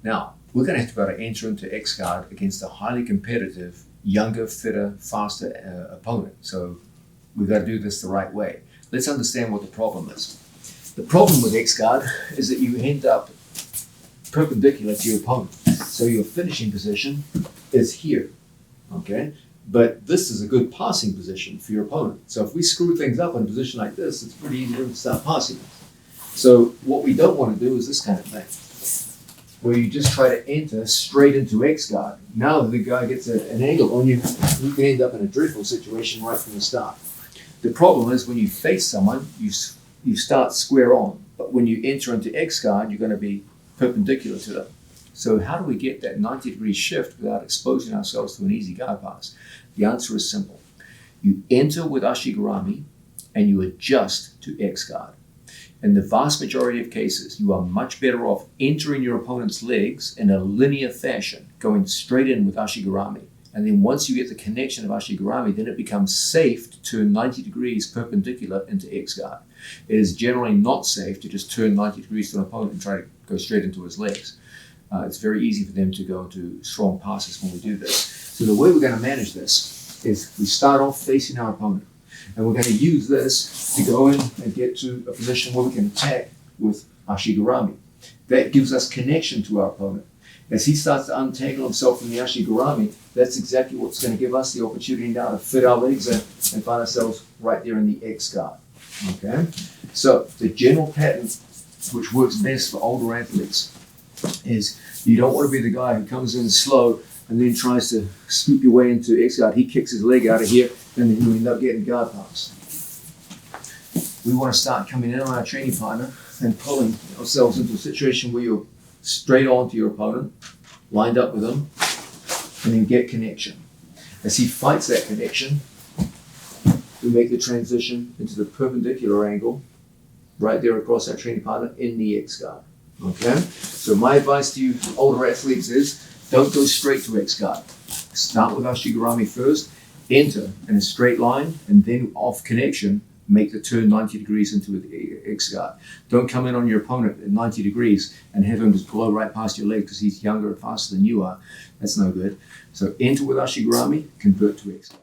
Now, we're going to have to be able to enter into X guard against a highly competitive, younger, fitter, faster opponent. So we've got to do this the right way. Let's understand what the problem is. The problem with X guard is that you end up perpendicular to your opponent. So your finishing position is here, okay? But this is a good passing position for your opponent. So if we screw things up in a position like this, it's pretty easy to start passing. So what we don't want to do is this kind of thing, where you just try to enter straight into X guard. Now the guy gets an angle on you, you can end up in a dreadful situation right from the start. The problem is when you face someone, you start square on, but when you enter into X guard, you're going to be perpendicular to them. So how do we get that 90-degree shift without exposing ourselves to an easy guard pass? The answer is simple. You enter with ashigarami and you adjust to X guard. In the vast majority of cases, you are much better off entering your opponent's legs in a linear fashion, going straight in with ashigarami. And then once you get the connection of ashigarami, then it becomes safe to turn 90 degrees perpendicular into X guard. It is generally not safe to just turn 90 degrees to an opponent and try to go straight into his legs. It's very easy for them to go into strong passes when we do this. So the way we're going to manage this is we start off facing our opponent. And we're going to use this to go in and get to a position where we can attack with ashigarami. That gives us connection to our opponent. As he starts to untangle himself from the ashigarami, that's exactly what's going to give us the opportunity now to fit our legs in and find ourselves right there in the X guard. Okay? So the general pattern, which works best for older athletes, is you don't want to be the guy who comes in slow and then tries to scoop your way into X guard. He kicks his leg out of here and then you end up getting guard pass. We want to start coming in on our training partner and pulling ourselves into a situation where you're straight on to your opponent, lined up with him, and then get connection. As he fights that connection, we make the transition into the perpendicular angle right there across our training partner in the X guard. Okay? So my advice to you older athletes is don't go straight to X guard. Start with ashigarami first, enter in a straight line, and then off connection, make the turn 90 degrees into the X guard. Don't come in on your opponent at 90 degrees and have him just blow right past your leg because he's younger and faster than you are. That's no good. So enter with ashigarami, convert to X guard.